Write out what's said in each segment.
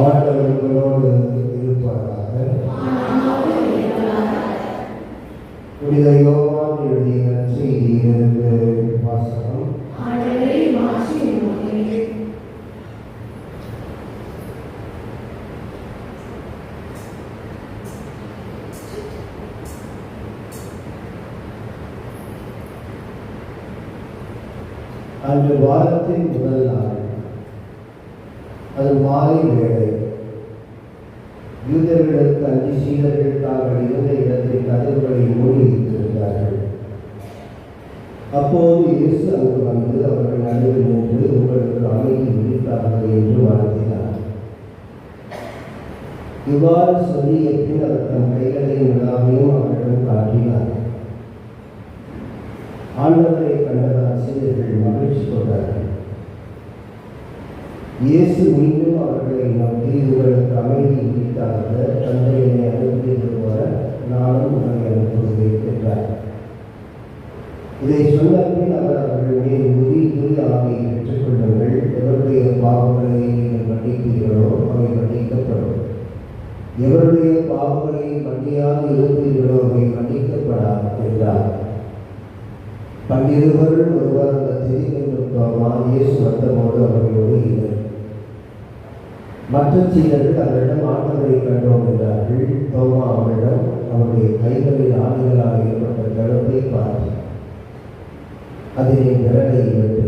ஆண்டவர்களோடு இருப்பாராக. புனித யோவான் எழுதிய நற்செய்தியிலிருந்து வாசகம். அன்று வாரத்தின் முதல் நாள், அது மாலை வேளை. யூதர்களுக்கு அஞ்சு சீடர்கள் தாங்கள் இருந்த இடத்தில் கதவுகளை மூடி வைத்திருந்தார்கள். அப்போது இயேசு அங்கு வந்து அவர்கள் நடுவில் நின்று, உங்களுக்கு அமைதி விதித்தார்கள் என்று வாழ்த்தினார். இவ்வாறு சொல்லிய பின் அவர் தம் கைகளையும் விழாவையும் அவரிடம் காட்டினார். ஆண்டவரை கண்டதால் சீடர்கள் மகிழ்ச்சி கொண்டார்கள். இயேசு மீண்டும் அவர்களை நோக்கி, உங்களுக்கு அமைதி விதித்தாக தந்தை என்னை அனுப்பியது போல நானும் உங்களை அனுப்புகிறேன் என்றார். இதை சொன்ன பின் அவர் அவர்கள் மேல் தூய ஆவியை பெற்றுக்கொள்ளுங்கள். எவருடைய பாவங்களை நீங்கள் மன்னிப்பீர்களோ அவை மன்னிக்கப்படும், எவருடைய பாவங்களை மன்னியாது இருப்பீர்களோ அவை மன்னிக்கப்படாது என்றார். 12 ஒருவர் அந்த தெரிவித்தோமா இயேசு வந்தபோது அவர்களோடு இல்லை. மற்ற சீடர்கள் அவரிடம் ஆண்டவரை கண்டோம் என்றார்கள். தோமா அவரிடம் அவருடைய கைகளில் ஆணிகளால் ஏற்பட்ட தழும்பை பார்த்து, அதிலே விரலை விட்டு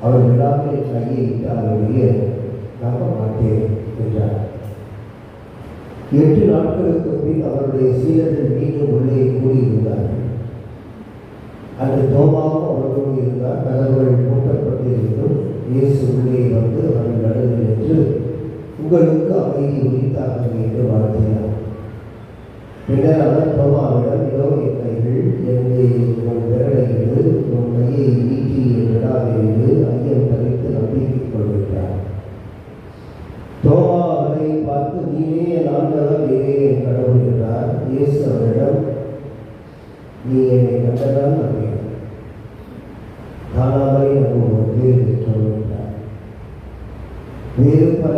அவர் விழாவில் கையை இட்டாலுடைய நம்ப மாட்டேன் என்றார். 8 நாட்களுக்கு பின் அவருடைய சீடர்கள் மீண்டும் உள்ளே கூடியிருந்தார்கள். அன்று தோமாவும் அவர்களோடு இருந்தார். கதவுகள் பூட்டப்பட்டிருந்தும் இயேசு உள்ளே வந்து அவர்கள் நடுவில் நின்று, உங்களுக்கு அமைதி உரித்தார்கள் என்று வாழ்த்தினார். பின்னர் அவர் தோமாவிடம், இதோ என் கைகள், என்னை உன் விரலையிடு, உன் கையை நீட்டி என் விழாவிலிருந்து ஐயம் தவிர்த்து நம்பிக்கை கொள்கிறார். தோமா அவரை பார்த்து, நீனே என் ஆண்டவர், நீனே என் கடவுள் என்றார். இயேசு அவரிடம், நீ என்னை கண்டதால் நம்பினார், காணாமலே நம்புவோருக்கு என்றார். வேறு பல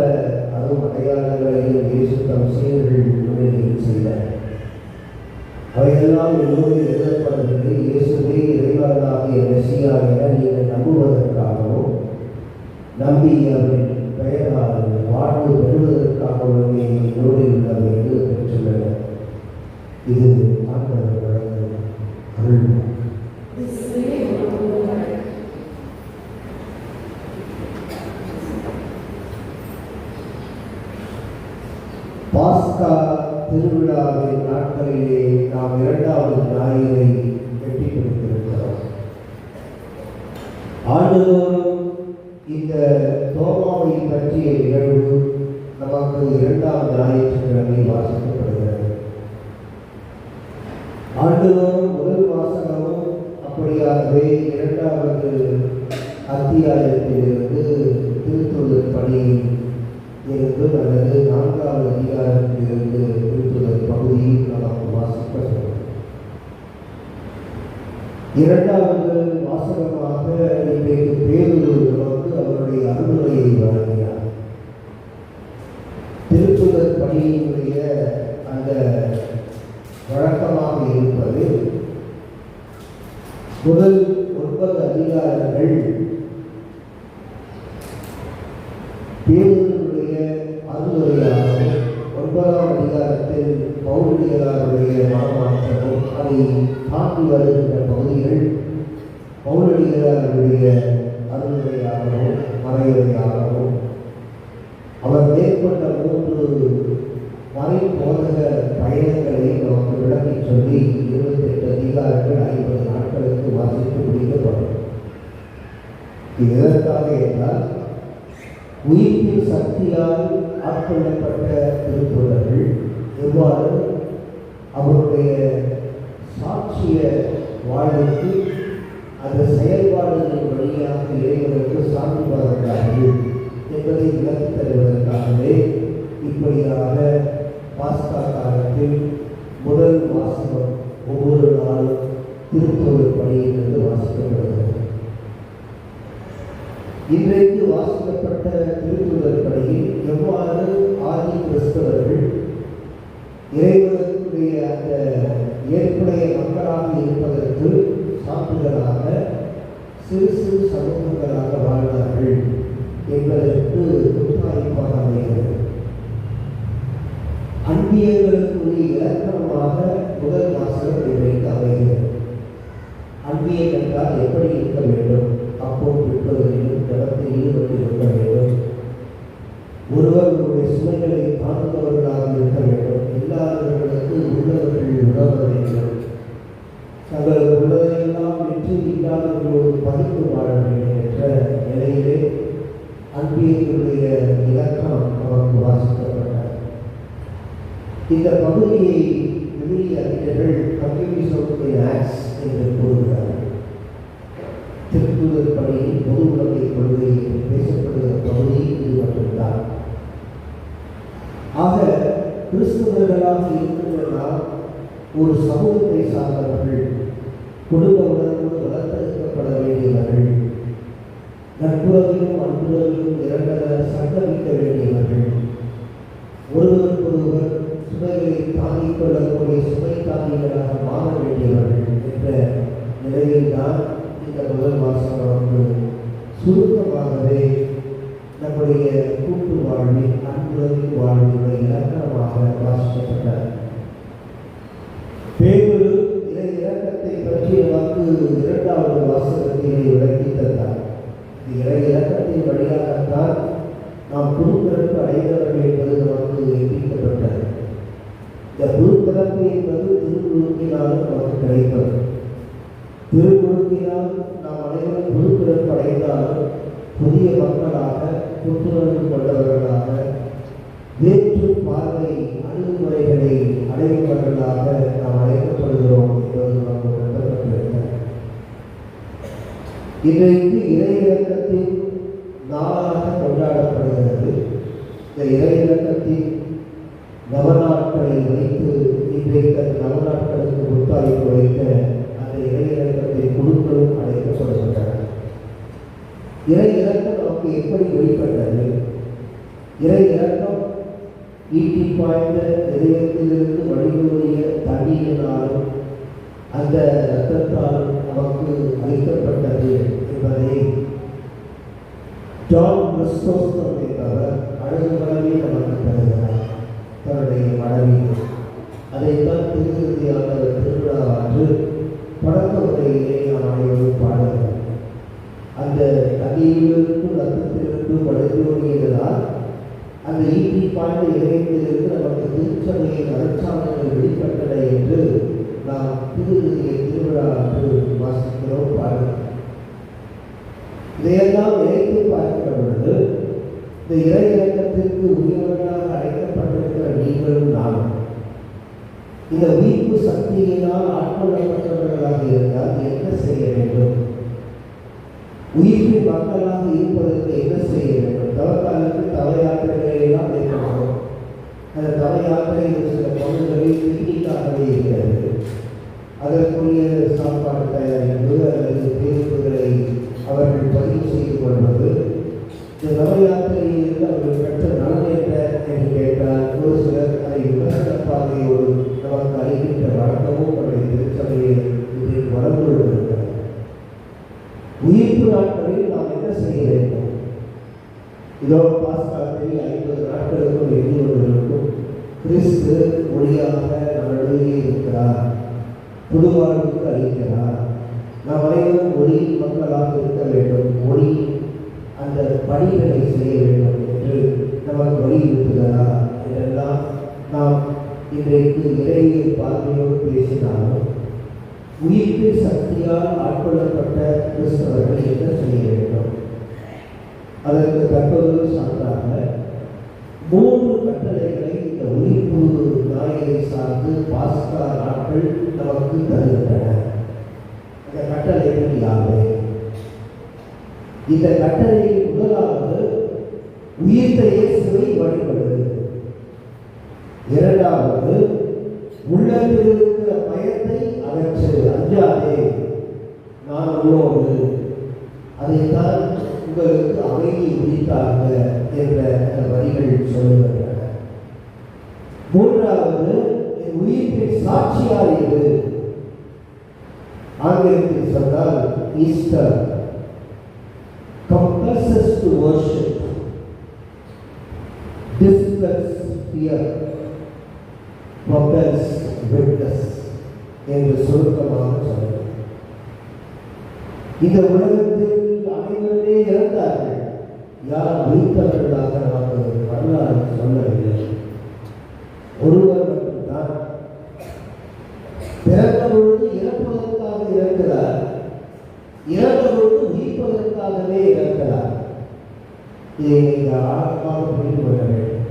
அரும் அடையாளங்களையும் இயேசு தம் சீடர்கள் முன்னிலையில் செய்தார். அவையெல்லாம் என்னோடு எழுதப்படவில்லை, இயேசுவே இறைவனாகிய மெசியா என நீங்கள் நம்புவதற்காகவும் நம்பி அவரின் பெயரால் வாழ்வு பெறுவதற்காகவும் என்னோடு உள்ளவை என்று பெற்றுள்ளனர். இது ஆண்டவர் வழங்கும் அருள். பாஸ்கா திருவிழாவின் நாட்களிலே நாம் 2வது ஞாயிறை வெற்றி பிடித்திருக்கிறோம். ஆண்டுதோறும் இந்த தோமாவை பற்றிய நிகழ்வு நமக்கு 2ஆம் ஞாயிற்றுக்கிழமை வாசிக்கப்படுகிறது. ஆண்டுதோறும் முதல் வாசகமும் அப்படியாகவே 2வது அத்தியாயத்திலிருந்து திருத்துதல் பணியில் இருந்து அல்லது 4வது அதிகாரத்திலிருந்து திருத்துதல் பகுதியில் நமக்கு வாசிக்கப்படும். 2வது வாசகமாக இன்றைக்கு பேதுரு நமக்கு அவருடைய அருளுரையை வழங்கினார். திருத்துதல் பணியினுடைய அந்த வழக்கமாக இருப்பது முதல் 9 அதிகாரங்கள் பேதுருவுடைய அருளுரையாகவும் 9ஆம் அதிகாரத்தில் பவுலடிகளாருடைய மனமாற்றமும் அதை தாண்டி வருகின்ற பகுதிகள் பவுலடிகளாருடைய அருளுரையாகவும் மறையுரையாகவும் அவர் மேற்கொண்ட 3 மறைபோதக பயணங்களை நமக்கு விளக்கி சொல்லி 28 அதிகாரங்கள் 50 நாட்களுக்கு வாசித்து முடிக்கப்படும். இது எதற்காக என்றால், உயிர்ப்பின் சக்தியால் ஆட்கொள்ளப்பட்ட திருத்தூதர்கள் எவ்வாறு அவருடைய சாட்சிய வாழ்வுக்கு அந்த செயல்பாடுகளின் வழியாக இறைவனுக்கு சான்றுவதற்காக என்பதை விளக்கி தருவதற்காகவே இப்படியாக பாஸ்கா காலத்தில் முதல் வாசகம் ஒவ்வொரு நாளும் திருத்தூதர் பணியிலிருந்து வாசிக்கப்படுகிறது. இன்றைக்கு வாசிக்கப்பட்ட திருத்துதல் பணியில் எவ்வாறு இறைவனுடைய அந்த ஏற்புடைய மக்களாக இருப்பதற்கு சான்றுகளாக சிறு சிறு சமூகங்களாக வாழ்ந்தார்கள் என்பதற்கு முத்தாய்ப்பாக அமைகிறது. அன்பியங்களுக்குரிய இலக்கணமாக முதல் வாசகம் இன்றைக்கு அமைகிறது. அன்பியம் என்றால் எப்படி இருக்க வேண்டும்? அப்போ பிற்பகுதியிலும் ஜபத்தில் ஈடுபட்டு இருக்க வேண்டும். ஒருவர்களுடைய சுமைகளை தாங்குபவர்களாக இருக்க வேண்டும். இல்லாதவர்களுக்கு உள்ளவர்கள் உணர வேண்டும். தங்களுக்கு உள்ளதையெல்லாம் வெற்றி இல்லாதவர்களோடு பகிர்ந்து வாழ வேண்டும் என்ற நிலையிலே அன்பியங்களுடைய இலக்கணம் நமக்கு வாசிக்கப்பட்டார். இந்த பகுதியை விவிலிய அறிஞர்கள் கம்யூனிசம் ஆக்ட்ஸ் என்று கூறுகிறார்கள். திருத்தூதர் பணியில் பொது உலகை கொள்கை என்று பேசப்படுகிற பகுதி இது மட்டும்தான். ஆக கிறிஸ்தவர்களாக இருக்கின்ற நாம் ஒரு சமூகத்தை சார்ந்தவர்கள், குடும்ப உணர்வோடு வளர்த்தெடுக்கப்பட வேண்டியவர்கள், நட்புறவிலும் அன்புறவிலும் இரண்டர சங்கமிக்க வேண்டியவர்கள், ஒருவருக்கொருவர் சுமைகளை தாங்கிக் கொள்ளக்கூடிய சுமை தாங்கிகளாக மாற வேண்டியவர்கள் என்ற நிலையில்தான் இந்த முதல் வாசகம் வந்து சுருக்கமாகவே நம்முடைய கூட்டு வாழ்வில் அன்புறவின் வாழ்வுடைய இலக்கணமாக வாசிக்கப்பட்டார். பேதுரு இறை இலக்கத்தை பற்றி நமக்கு இரண்டாவது வாசகத்திலே விளக்கி தந்தார். இந்த இறை இலக்கத்தின் வழியாகத்தான் நாம் குருப்பிறப்பு அடைந்தவர்கள் என்பது நமக்கு எண்ணிக்கப்பட்டது. இந்த குருப்பிறப்பு என்பது திருக்குழுக்கினாலும் நமக்கு கிடைப்பது. திருக்குழுக்கினால் நாம் அனைவரும் குருப்பிறப்பு அடைந்தாலும் புதிய மக்களாக, புத்துணர்வு கொண்டவர்களாக, வேற்று பார்வை அணுகுமுறைகளை அடைபவர்களாக நாம் அழைக்கப்படுகிறோம் என்பது நமக்கு உணர்த்தப்பட்டிருக்கிறது. இன்றைக்கு இறை இலக்கத்தின் நாளாக கொண்டாடப்படுகிறது. இந்த இறை இலக்கத்தின் நவநாட்களை வைத்து இன்றைக்கு நவநாட்களுக்கு முத்தாய்ப்பு வைத்த அந்த இறை இலக்கத்தின் குழுக்களும் அழைக்கப்படுகின்றன. இறை இலக்கம் நமக்கு எப்படி வெளிப்பட்டது? இறை இலக்கம் ஈட்டி பாய்ந்த இதயத்திலிருந்து வழிகூறிய தண்ணீரினாலும் அந்த இரத்தத்தாலும் நமக்கு அளிக்கப்பட்டது என்பதை ஜான் கிறிஸ்தோஸ்தம் என்பவர் அழகுமளவே நமக்கு தருகிறார். தன்னுடைய மனைவி அதைத்தான் திருவிழாவில் திருவிழாவாற்று பழக்க முறையிலே நாம் அனைவரும் பாடுகிறோம். அந்த தண்ணீரிலிருந்து ரத்தத்திலிருந்து வழிகூறியதால் அந்த ஈட்டி பாய்ந்த இதயத்திலிருந்து நமக்கு திருச்சபையின் அருட்சாதனைகள் வெளிப்பட்டன என்று நாம் திருவிழாவாற்று வாசிக்கிறோம், பாடுகிறோம். இதையெல்லாம் இணைத்து பார்க்கிற பொழுது இந்த இறை இலக்கத்திற்கு உரியவர்களாக அழைக்கப்பட்டிருக்கிற நீங்களும் நானும் இந்த உயிர்ப்பு சக்தியினால் ஆட்கொள்ளப்பட்டவர்களாக இருந்தால் என்ன செய்ய வேண்டும்? உயிர்ப்பின் மக்களாக இருப்பதற்கு என்ன செய்ய வேண்டும்? தவக்காலத்தில் தவ யாத்திரைகளை எல்லாம் மேற்கொள்கிறோம். அந்த தவ யாத்திரை சில பகுதிகளில் கிளினிக்காகவே இருக்கிறது. அதற்குரிய சாப்பாடு தயாரிப்பு அல்லது பேருந்துகளை அவர்கள் பதிவு செய்து கொள்வது. இந்த தவ யாத்திரையில் அவர்கள் பெற்ற நலன் என்ன என்று கேட்டால் ஒரு சிலர் அதை விமர்சன பார்வையோடு நமக்கு அறிவித்த வழக்கமும் அவருடைய திருச்சபையை இதில் வளர்ந்து கொண்டிருக்கிறது. உயிர்ப்பு நாட்களில் நாம் என்ன செய்ய வேண்டும்? இதோ பாஸ்காலத்தில் 50 நாட்களுக்கும் எண்ணி கொண்டிருக்கும் கிறிஸ்து ஒளியாக நம்மிடையே இருக்கிறார், புதுவாழ்வுக்கு அளிக்கிறார். நாம் அனைவரும் ஒளி மக்களாக இருக்க வேண்டும், ஒளி அந்த பணிகளை செய்ய வேண்டும் என்று நமக்கு வலியுறுத்துகிறார் என்றெல்லாம் நாம் இன்றைக்கு இறையியல் பார்வையோடு பேசினாலும் உயிர்ப்பு சக்தியால் ஆட்கொள்ளப்பட்ட கிறிஸ்தவர்கள் என்ன செய்ய வேண்டும்? அதற்கு தற்போது சான்றாக 3 கட்டளைகளை இந்த உயிர்ப்பு ஞாயிறை சார்ந்து பாஸ்கா நாட்கள் நமக்கு தருகின்றன. அந்த கட்டளைகள் யாவை? இந்த கட்டளையில் முதலாவது உயிர்த்த இயேசுவை வழிபடு. இரண்டாவது உள்ளத்தில் இருக்கிற பயத்தை அகற்று, அஞ்சாதே, நான் உன்னோடு, அதைத்தான் உங்களுக்கு அமைதி உரித்தாங்க என்ற வரிகள் சொல்லுகின்றன. மூன்றாவது உயிர்ப்பின் சாட்சியாகிறது. ஆங்கிலத்தில் சொன்னால் Easter compels us to worship, dispels fear, propels witness என்று சுருக்கமாக சொல்லுங்கள். இந்த உலகத்தில் அனைவருமே இறந்தார்கள். யார் உயிர்த்தவர்களாக நமக்கு வரலாறு சொல்லவில்லை. ஒருவர் மட்டும்தான் பிறந்த பொழுது இறப்பதற்காக இறக்கிறார், இறந்த பொழுது உயிர்ப்பதற்காகவே இறக்கிறார். இதை நீங்கள் ஆழமாக புரிந்து கொள்ள வேண்டும்.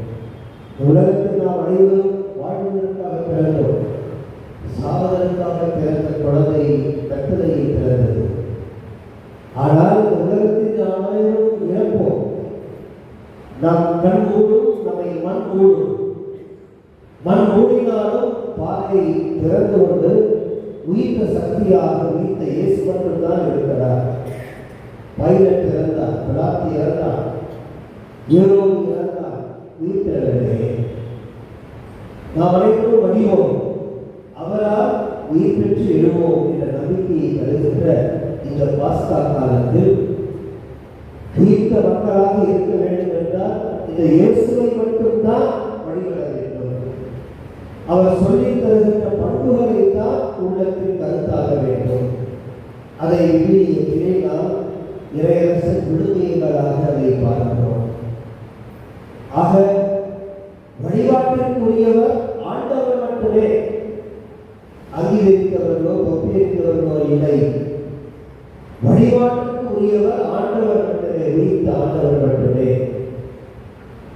உலகத்தில் நாம் அனைவரும் வாழ்வதற்காக பிறந்தோம். சாவதற்காக பிறந்த குழந்தை கட்டளையில் பிறந்தது. ஆனால் இந்த உலகத்தில் நாம் அனைவரும் இறப்போம். நாம் கண் மூடும், நம்மை மண் மூடும். மண் மூடினாலும் பாதை திறந்து கொண்டு உயிர்த்த சக்தியாக உயிர்த்த இயேசு மட்டும்தான் இருக்கிறார். பைலட் இறந்தார், பிளாத்தி இறந்தார், யூரோப் இறந்தார், உயிர்த்தவர்களே நாம் அனைவரும் வடிவோம். அவரால் உயிர் பெற்று எழுவோம் என்ற நம்பிக்கையை தருகின்ற இந்த பாஸ்கா காலத்தில் உயிர்த்த மக்களாக இருக்க வேண்டும் என்றால் இந்த இயேசுவை மட்டும்தான் வழிபட வேண்டும். அவர் சொல்லித் தருகின்ற பண்புகளை தான் உள்ளத்தில் கருத்தாக வேண்டும். அதை விவிலியத்திலே நாம் இறையரச விடுதலைகளாக அதை பார்க்கிறோம். ஆக வழிபாட்டிற்குரியவர் ஆண்டவர் மட்டுமே. அங்கீகரித்தவர்களோ ஒப்பியிருக்கிறவர்களோ இல்லை. வழிபாட்டுக்கு உரியவர் ஆண்டவர் மட்டுமே, உயிர்த்த ஆண்டவர் மட்டுமே.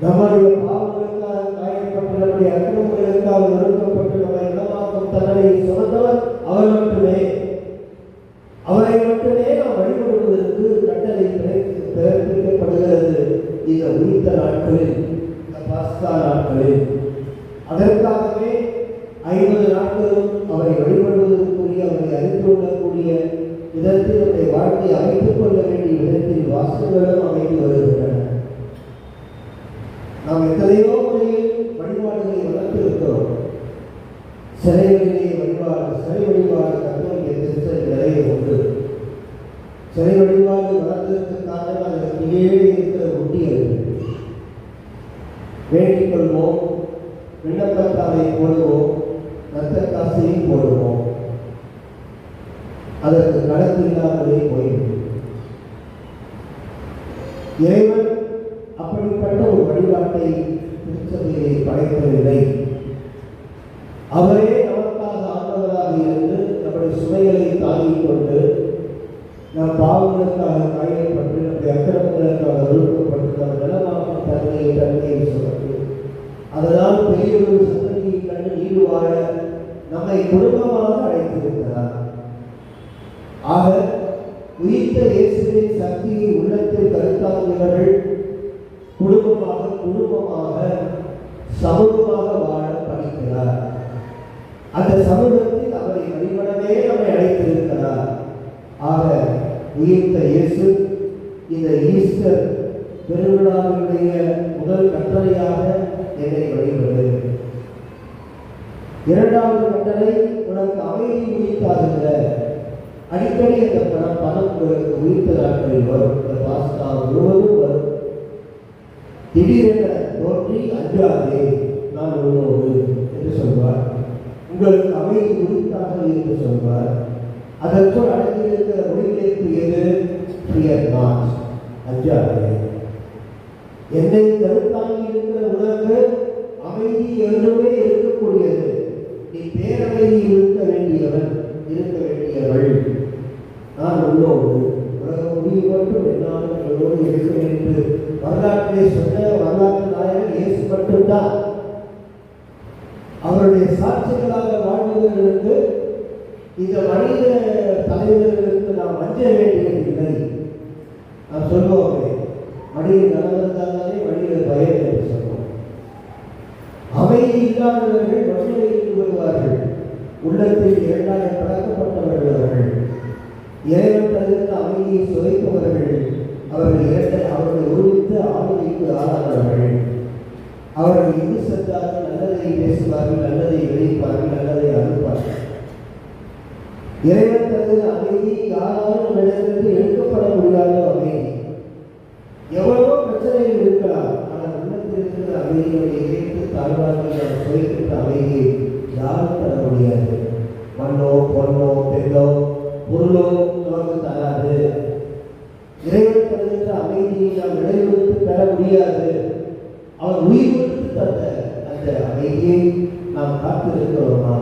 நம்முடைய பாவங்களுக்காக காயப்பட்டு, நம்முடைய அக்கிரமங்களுக்காக ஒடுக்கப்பட்டு நம்மை இடமாக்கும் தண்டனையை சுமந்தவர் அவர் மட்டுமே. அவரை மட்டுமே நாம் வழிபடுவதற்கு கட்டளை பிறப்பிக்கப்படுகிறது இந்த உயிர்த்த நாட்களில், இந்த பாஸ்கா நாட்களில். அதற்காகவே 50 நாட்களும் அவரை வழிபடுவதற்குரிய, அவரை அறிந்து கொள்ளக்கூடிய விதத்தில் நம்முடைய வாழ்க்கையை அமைத்துக் கொள்ள வேண்டிய விதத்தில் வாசல்களும் அமைத்து வருகின்றன. நாம் எத்தனையோ முறையில் வழிபாடுகளை வளர்த்திருக்கிறோம். சிலைகளிலே வழிபாடு, சிலை வழிபாடு கத்தோலிக்க திருச்சபையில் நிறைய உண்டு. சிலை வழிபாடு வளர்ந்ததற்காக அதற்கு கீழே இருக்கிற உண்டியல் வேண்டிக் கொள்வோம், விண்ணப்பத்தாரை போடுவோம், ரத்த காசையும் போடுவோம். அதற்கு கணக்கு இல்லாமலே போய்விடும். இறைவன் அப்படிப்பட்ட ஒரு வழிபாட்டை திருச்சபையை படைக்கவில்லை. அவரே நமக்காக ஆண்டவராக இருந்து நம்முடைய சுமைகளை தாங்கிக் கொண்டு, நம் பாவங்களுக்காக காயப்பட்டு, நம்முடைய அக்கிரமங்களுக்காக ஒழுக்கப்பட்டு, நம் நிலமாக்கும் தன்மையை சுமந்து, அதனால் பெரிய ஒரு சந்ததியை கண்டு நீடு வாழ நம்மை குடும்பமாக அழைத்திருக்கிறார். ஆக உயிர்த்த இயேசுவின் சக்தியை உள்ளத்தில் கருத்தாங்குகிறவர்கள் குடும்பமாக சமூகமாக வாழ படிக்கிறார். அந்த சமூகத்தில் அவரை வழிபடவே நம்மை அழைத்திருக்கிறார். ஆக உயிர்த்த இயேசு இந்த ஈஸ்டர் பெருவிழாவினுடைய முதல் கட்டளையாக என்னை வழிபடு. இரண்டாவது கட்டளை, உனக்கு அமைதி உயிர்த்தாகுகிற. அடிக்கடி அந்த பணம் உங்களுக்கு உயிர்த்த நாட்களில் வரும். இந்த பாஸ்கா முழுவதும் வரும். திடீரென தோன்றி அஞ்சாதே, நான் உன்னோடு என்று சொல்வார். உங்களுக்கு அமைதி உரித்தாக என்று சொல்வார். அதற்குள் அடங்கியிருக்கிற மொழிகளுக்கு எது? ஃபியர் நாட், அஞ்சாதே. என்னை கருத்தாங்கி இருக்கிற உனக்கு அமைதி என்றுமே இருக்கக்கூடியது. நீ பேரமைதி இருக்க வேண்டியவன், இருக்க வேண்டியவள். நான் உன்னோடு, உலகம் முடிவு மட்டும் என்னாலும் உங்களோடு இருக்கிறேன் என்று வரலாற்றிலே சொன்ன வரலாற்று நாயகன் இயேசு மட்டும்தான். அவருடைய சாட்சிகளாக வாழ்வதற்கு இந்த மனித தலைவர்களுக்கு நாம் அஞ்ச வேண்டியதில்லை. நாம் சொல்லுவோமே, மடியில் நடந்தாலே மடியில் பயம் என்று சொல்லுவோம். அமைதி இல்லாதவர்கள் வசூலித்து வருவார்கள். உள்ளத்தில் இரண்டாக பழக்கப்பட்டவர்கள் அவர்கள். இறைவன் தருகிற அமைதியை சுவைப்பவர்கள் அவர்கள். அவர்களை உருவித்து ஆளுமைக்கு ஆளானவர்கள். அவர்கள் எங்கு சென்றார்கள் நல்லதை பேசுவார்கள், நல்லதை விளைவிப்பார்கள், இறைவன் தருகிற அமைதி யாராலும் நம்மிடத்திலிருந்து எடுக்கப்பட முடியாத அமைதி. எவ்வளவோ பிரச்சனைகள் இருக்கலாம், ஆனால் உள்ளத்தில் இருக்கிற அமைதியுடைய இறைத்து தாழ்வார்கள் நாம் சொல்லிக்கின்ற அமைதியை யாரும் தர முடியாது. மண்ணோ பொண்ணோ பெண்ணோ பொருளோ நமக்கு தராது. இறைவன் தருகின்ற அமைதியை நாம் விடையெடுத்து பெற முடியாது. அவர் உயிர் கொடுத்து தந்த அந்த அமைதியை நாம் காத்திருக்கிறோமா,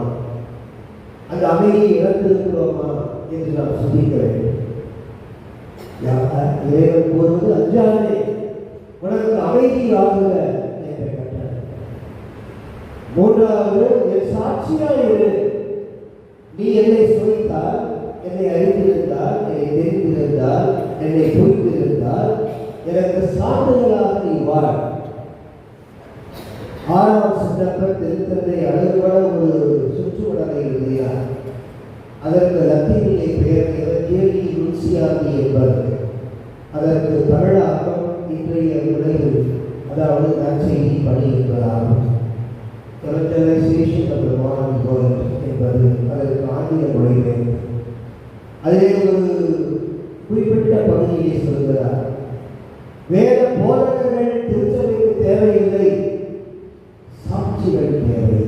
அந்த அமைதியை இழந்திருக்கிறோமா என்று நாம் சிந்திக்க வேண்டும். இறைவன் கூறுவது அஞ்சாதே, உனக்கு அமைதி ஆகுக என்ற கட்டளை. மூன்றாவது, என் சாட்சியாயிரு. நீ என்னை சுவைத்தால், என்னை அறிந்திருந்தால், என்னை தெரிந்திருந்தால், என்னை புரிந்திருந்தால் எனக்கு சான்றுதலாக நீ வாழ். 6ஆம் சின்னப்பர் திருத்தந்தை அழகுபட ஒரு சுற்றுவடலை எழுதினார். அதற்கு லத்தீனிலே பெயர் எவங்கேலி நுன்சியாதி என்பது. அதற்கு தமிழாக்கம் இன்றைய உலகில், அதாவது நற்செய்தி பணி என்பதாகும். எவஞ்சலைசேஷன் ஆஃப் தி மாடர்ன் வேர்ல்ட் என்பது அதற்கு ஆங்கில மொழிபெயர்ப்பு. அதிலே ஒரு குறிப்பிட்ட பகுதியை சொல்கிறார். வேத போதகர்கள் திருச்சபைக்கு தேவையில்லை, சாட்சிகள் தேவை.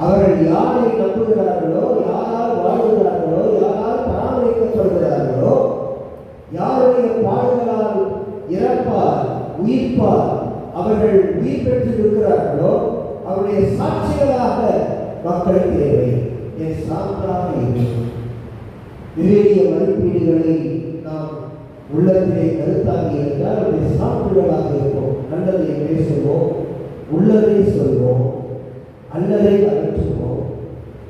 அவர்கள் யாரை நம்புகிறார்களோ, யாரால் வாழ்கிறார்களோ, யாரால் பராமரிக்கப்படுகிறார்களோ, யாருடைய பாடுகளால் இறப்பால் உயிர்ப்பால் அவர்கள் உயிர் பெற்றிருக்கிறார்களோ அவருடைய சாட்சிகளாக மக்கள் தேவை. என் சான்றாக இருக்கும் விவேகிய மதிப்பீடுகளை நாம் உள்ளத்திலே கருத்தாகி இருந்தால் அவருடைய சான்றுகளாக இருக்கும். நல்லதை பேசுவோம், உள்ளதை சொல்வோம், அல்லதை அகற்றுவோம்,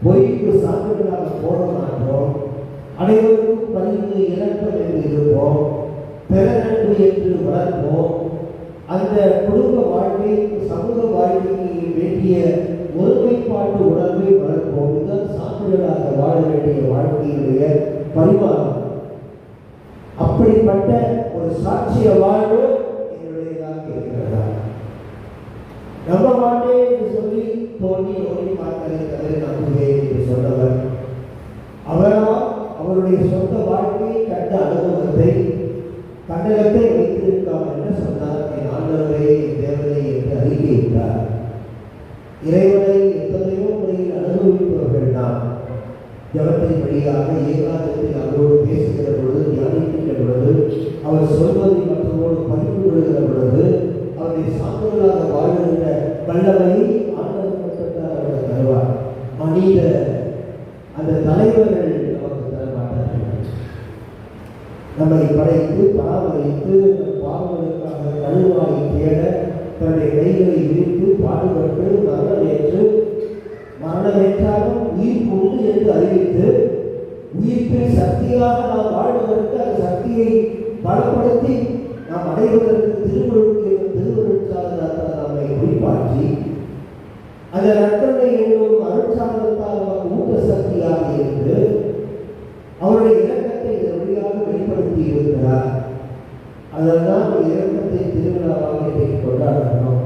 பொய்க்கு சான்றுகளாக போட மாட்டோம், அனைவருக்கும் பரிந்து இலக்கம் என்று இருப்போம், பிறநன்பு என்று வளர்ப்போம். அந்த குடும்ப வாழ்க்கை, சமூக வாழ்க்கைக்கு வேண்டிய ஒருமைப்பாட்டு உணர்வை வளர்ப்போம். இதுதான் சான்றுகளாக வாழ வேண்டிய வாழ்க்கையுடைய பரிமாணம். அப்படிப்பட்ட ஒரு சாட்சிய வாழ்வு என்னுடையதாக இருக்கிறதா? நம்ப மாட்டேன் என்று சொல்லி தோண்டி ஓடி பார்க்கிறதை நம்புவேன் என்று சொன்னவர், அவரால் அவருடைய சொந்த வாழ்க்கையை கண்ட அனுபவத்தை கண்டகத்தை வைத்திருக்காமல் என்ன சொன்னார்? என் ஆண்டவரே, என் தேவனை என்று அறிக்கையிட்டார். இறைவனை எத்தனையோ முறையில் அனுபவிப்பவர்கள் நாம். ஜபத்தின் வழியாக ஏகாந்தத்தில் அவரோடு பேசுகிற பொழுது, தியானிக்கின்ற பொழுது, அவர் சொல்வதை மற்றவரோடு பகிர்ந்து கொள்கிற பொழுது, அவருடைய சான்றுகளாக வாழ்கின்ற வல்லமையை ஆண்டவர் மட்டும்தான் அவர்கள் தருவார். மனித அந்த தலைவர்கள் நமக்கு தரமாட்டார்கள். நம்மை படைத்து பராமரித்து பாவங்களுக்காக கழுவாய் தேட தன்னுடைய கைகளை விரித்து பாடுபட்டு மரணமேற்றாலும் உயிர் உண்டு என்று அறிவித்து உயிர்ப்பின் சக்தியாக நாம் வாழ்வதற்கு அந்த சக்தியை பலப்படுத்தி நாம் அடைவதற்கு திருவருட்சாதனத்தால் நம்மை குறிப்பாற்றி அந்த நற்கருணை என்னும் அருட்சாதனத்தால் நமக்கு ஊட்ட சக்தியாக இருந்து அவருடைய இலக்கத்தை இதன் வழியாக வெளிப்படுத்தி இருக்கிறார். அதனால் இரக்கத்தை திருவிழாவாக இன்றைக்கு கொண்டாடணும்.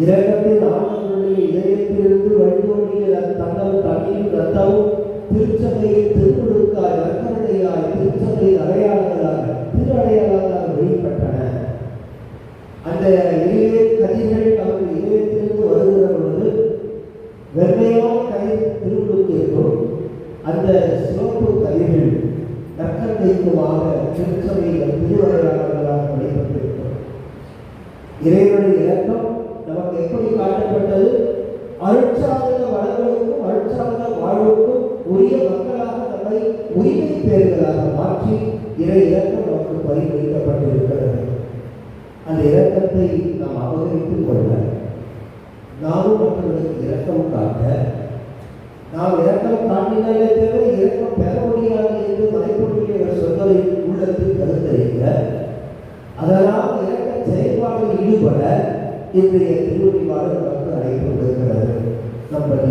இரக்கத்தின் ஆண்டவருடைய இதயத்திலிருந்து வழிதோன்றிய தங்கள் தண்ணீர் ரத்தமும் திருச்சபையை திருமுழுக்காய் நற்கருணையாய் திருச்சபை அடையாளங்களாக திருஅடையாளங்களாக வெளிப்பட்டன. அந்த இளைய கதிர்கள் அவர்கள் இதயத்திலிருந்து வருகிற பொழுது வெண்மையான கதிர் திருமுழுக்கிற்கும் அந்த சிவப்பு கதிர்கள் நற்கருணைக்குமாக திருச்சபைகள் திருவடையாளர்களாக வெளிப்பட்டிருக்கும். இறைவனுடைய இரக்கம் நமக்கு எப்படி காட்டப்பட்டது? அருட்சாதன வளங்களுக்கும் அருட்சாதன வாழ்வுக்கும் உரிய மக்களாக நம்மை உரிமை பேர்களாக மாற்றி இறை இரக்கம் நமக்கு பரிந்துரைக்கப்பட்டிருக்கிறது. அந்த இரக்கத்தை நாம் அபகரித்துக் கொள்ள, நாமும் மற்றவர்களுக்கு இரக்கம் காட்ட, நாம் இரக்கம் காட்டினாலே தவிர இரக்கம் பெற முடியாது என்று மறைப்பொருளில் சொல்வதை உள்ளத்தில் கருத்தறிக்க, அதனால் இரக்க செயல்பாட்டில் ஈடுபட இன்றைய திருவள்ளுவர் நமக்கு அழைப்பு கொடுக்கிறது. நம்பர்